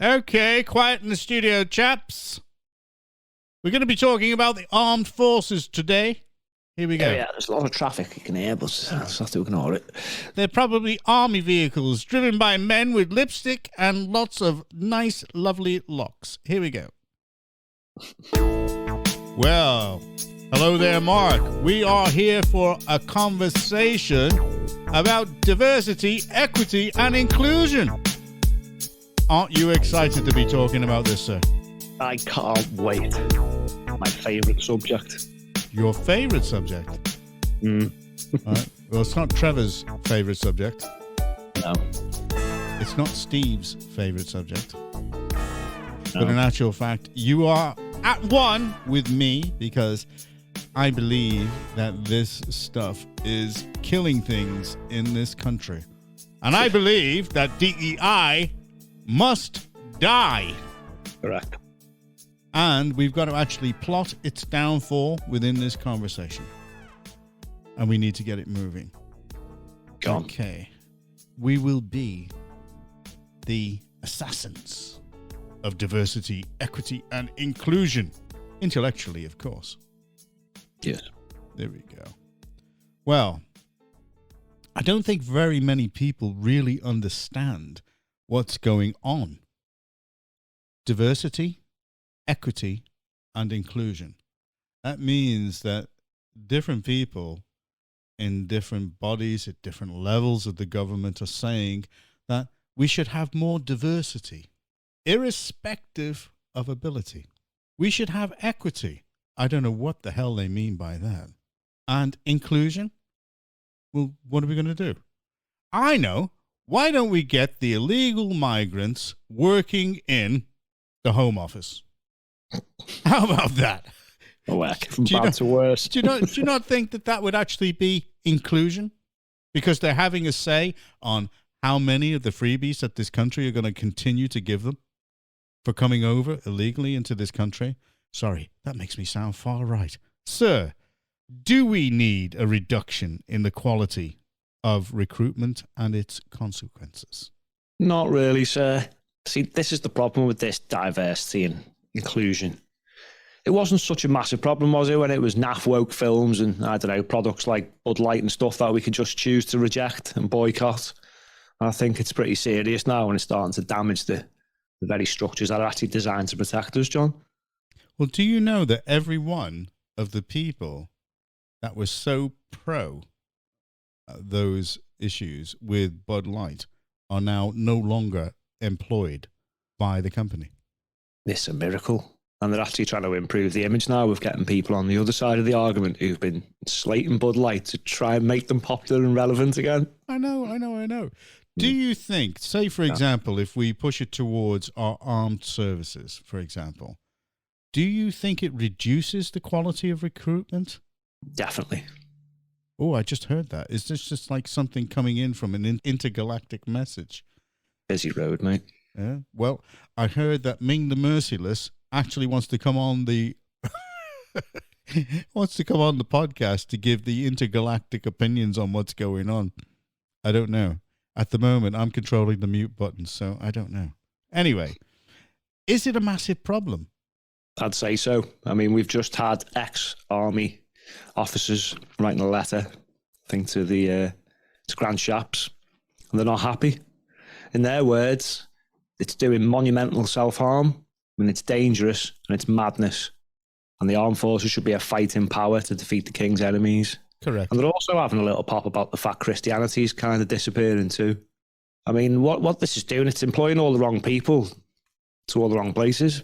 Okay, quiet in the studio, chaps. We're going to be talking about the armed forces today. Here we go. Yeah, there's a lot of traffic you can hear, but I'll just have to ignore it. They're probably army vehicles driven by men with lipstick and lots of nice, lovely locks. Here we go. Well, hello there, Mark. We are here for a conversation about diversity, equity, and inclusion. Aren't you excited to be talking about this, sir? I can't wait. My favourite subject. Your favourite subject? All right. Well, it's not Trevor's favourite subject. No. It's not Steve's favourite subject. No. But in actual fact, you are at one with me because I believe that this stuff is killing things in this country. And I believe that DEI must die. Correct. And we've got to actually plot its downfall within this conversation. And we need to get it moving. Go on. Okay. We will be the assassins of diversity, equity, and inclusion. Intellectually, of course. Yes. There we go. Well, I don't think very many people really understand what's going on. Diversity, equity, and inclusion. That means that different people in different bodies at different levels of the government are saying that we should have more diversity, irrespective of ability. We should have equity. I don't know what the hell they mean by that. And inclusion? Well, what are we going to do? I know. Why don't we get the illegal migrants working in the Home Office? How about that? Oh, from bad to worse. Do you not think that would actually be inclusion? Because they're having a say on how many of the freebies that this country are going to continue to give them for coming over illegally into this country. Sorry, that makes me sound far right. Sir, do we need a reduction in the quality of recruitment and its consequences? Not really, sir. See, this is the problem with this diversity and inclusion. It wasn't such a massive problem, was it, when it was naff woke films and, I don't know, products like Bud Light and stuff that we could just choose to reject and boycott. I think it's pretty serious now when it's starting to damage the very structures that are actually designed to protect us, John. Well, do you know that every one of the people that was so pro those issues with Bud Light are now no longer employed by the company? It's a miracle. And they're actually trying to improve the image now of getting people on the other side of the argument who've been slating Bud Light to try and make them popular and relevant again. I know. Do you think, say, for example, if we push it towards our armed services, for example, do you think it reduces the quality of recruitment? Definitely. Oh, I just heard that. Is this just like something coming in from an intergalactic message? Busy road, mate. Yeah. Well, I heard that Ming the Merciless actually wants to come on the podcast to give the intergalactic opinions on what's going on. I don't know. At the moment, I'm controlling the mute button, so I don't know. Anyway, is it a massive problem? I'd say so. I mean, we've just had ex-army officers writing a letter, I think, to the Grand Chaps, and they're not happy. In their words, it's doing monumental self-harm, and it's dangerous, and it's madness. And the armed forces should be a fighting power to defeat the king's enemies. Correct. And they're also having a little pop about the fact Christianity is kind of disappearing too. I mean, what this is doing, it's employing all the wrong people to all the wrong places.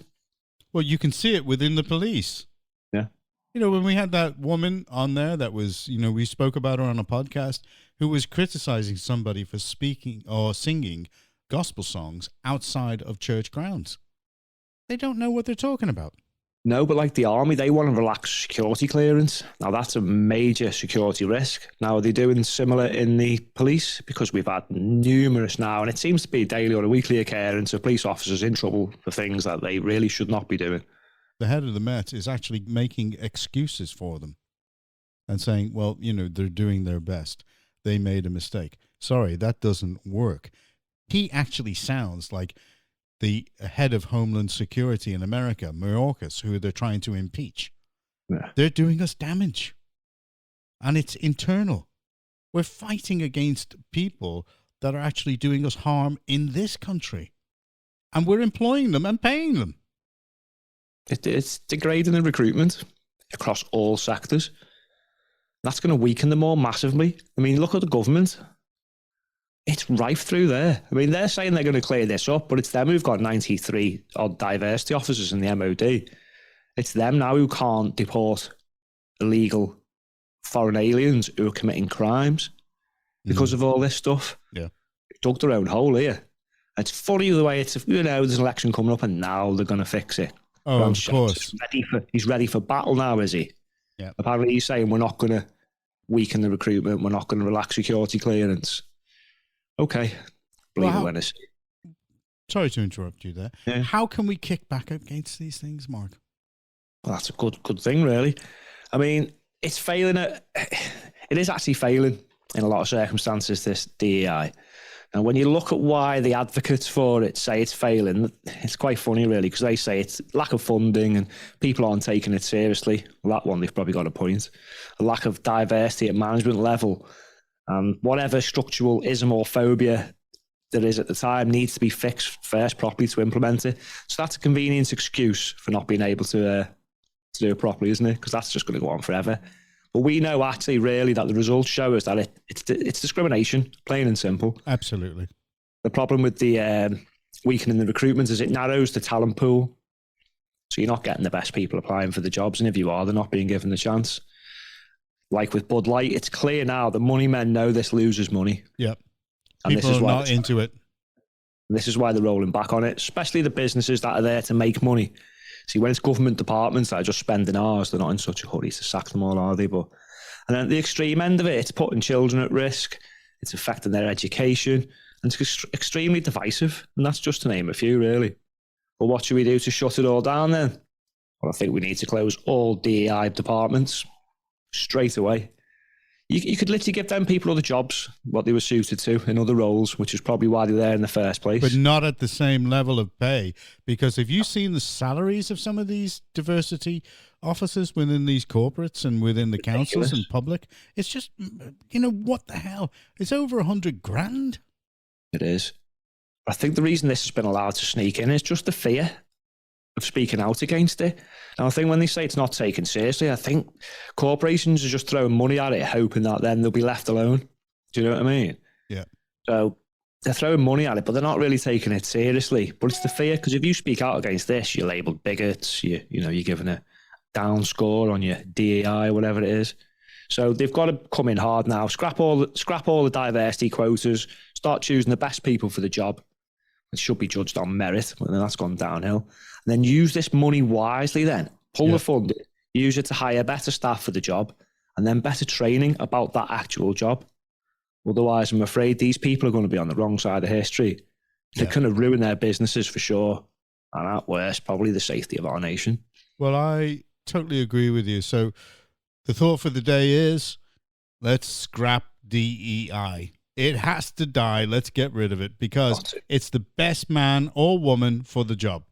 Well, you can see it within the police. Yeah. You know, when we had that woman on there that was, we spoke about her on a podcast, who was criticizing somebody for speaking or singing gospel songs outside of church grounds. They don't know what they're talking about. No, but like the army, they want to relax security clearance. Now, that's a major security risk. Now, are they doing similar in the police? Because we've had numerous now, and it seems to be daily or a weekly occurrence of police officers in trouble for things that they really should not be doing. The head of the Met is actually making excuses for them and saying, well, they're doing their best. They made a mistake. Sorry, that doesn't work. He actually sounds like the head of Homeland Security in America, Mayorkas, who they're trying to impeach. Yeah. They're doing us damage. And it's internal. We're fighting against people that are actually doing us harm in this country. And we're employing them and paying them. It's degrading the recruitment across all sectors. That's going to weaken them all massively. I mean, look at the government. It's rife through there. I mean, they're saying they're going to clear this up, but it's them who've got 93 odd diversity officers in the MOD. It's them now who can't deport illegal foreign aliens who are committing crimes because of all this stuff. Yeah. They dug their own hole here. It's funny the way it's, there's an election coming up and now they're going to fix it. Oh, of course. He's ready for battle now, is he? Yeah. Apparently he's saying we're not going to weaken the recruitment. We're not going to relax security clearance. Okay. Believe it when it's... Sorry to interrupt you there. Yeah. How can we kick back against these things, Mark? Well, that's a good thing, really. I mean, it's failing it is actually failing in a lot of circumstances, this DEI. And when you look at why the advocates for it say it's failing, it's quite funny, really, because they say it's lack of funding and people aren't taking it seriously. Well, that one, they've probably got a point. A lack of diversity at management level. And whatever structural ism or phobia there is at the time needs to be fixed first properly to implement it. So that's a convenient excuse for not being able to do it properly, isn't it? Because that's just going to go on forever. But we know actually really that the results show us that it's discrimination, plain and simple. Absolutely. The problem with the weakening the recruitment is it narrows the talent pool. So you're not getting the best people applying for the jobs. And if you are, they're not being given the chance. Like with Bud Light, it's clear now the money men know this loses money. Yep. And people this is are why not into it. This is why they're rolling back on it, especially the businesses that are there to make money. See, when it's government departments that are just spending hours, they're not in such a hurry to sack them all, are they? But and then at the extreme end of it, it's putting children at risk, it's affecting their education, and it's extremely divisive. And that's just to name a few, really. But what should we do to shut it all down then? Well, I think we need to close all DEI departments straight away. You could literally give them people other jobs, what they were suited to in other roles, which is probably why they're there in the first place. But not at the same level of pay. Because have you seen the salaries of some of these diversity officers within these corporates and within the councils and public? It's just, what the hell? It's over 100 grand. It is. I think the reason this has been allowed to sneak in is just the fear of speaking out against it. And I think when they say it's not taken seriously, I think corporations are just throwing money at it, hoping that then they'll be left alone. Do you know what I mean? Yeah. So they're throwing money at it, but they're not really taking it seriously. But it's the fear, because if you speak out against this, you're labelled bigots, you're given a down score on your DEI, whatever it is. So they've got to come in hard now, scrap all the diversity quotas, start choosing the best people for the job. It should be judged on merit, but then that's gone downhill. And then use this money wisely then. Pull the funding, use it to hire better staff for the job, and then better training about that actual job. Otherwise, I'm afraid these people are going to be on the wrong side of history. They're going to ruin their businesses for sure. And at worst, probably the safety of our nation. Well, I totally agree with you. So the thought for the day is, let's scrap DEI. It has to die. Let's get rid of it because it's the best man or woman for the job.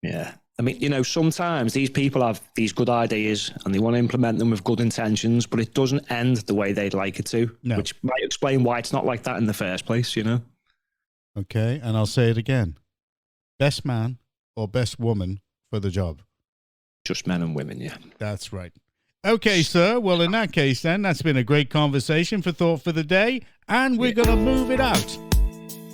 Yeah. I mean, sometimes these people have these good ideas and they want to implement them with good intentions, but it doesn't end the way they'd like it to, which might explain why it's not like that in the first place, Okay. And I'll say it again. Best man or best woman for the job. Just men and women, yeah. That's right. Okay, sir. Well, in that case, then, that's been a great conversation for Thought for the Day, and we're going to move it out.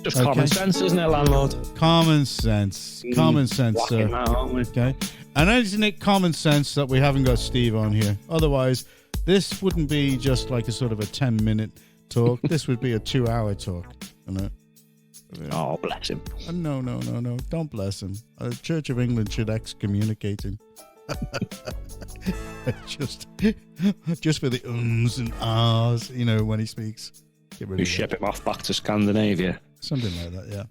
Just common sense, isn't it, landlord? Common sense. Common sense, sir. Okay. And isn't it common sense that we haven't got Steve on here? Otherwise, this wouldn't be just like a sort of a 10-minute talk. This would be a 2-hour talk. Oh, bless him. No. Don't bless him. The Church of England should excommunicate him. just for the ums and ahs, when he speaks. Get rid of ship him off back to Scandinavia. Something like that, yeah.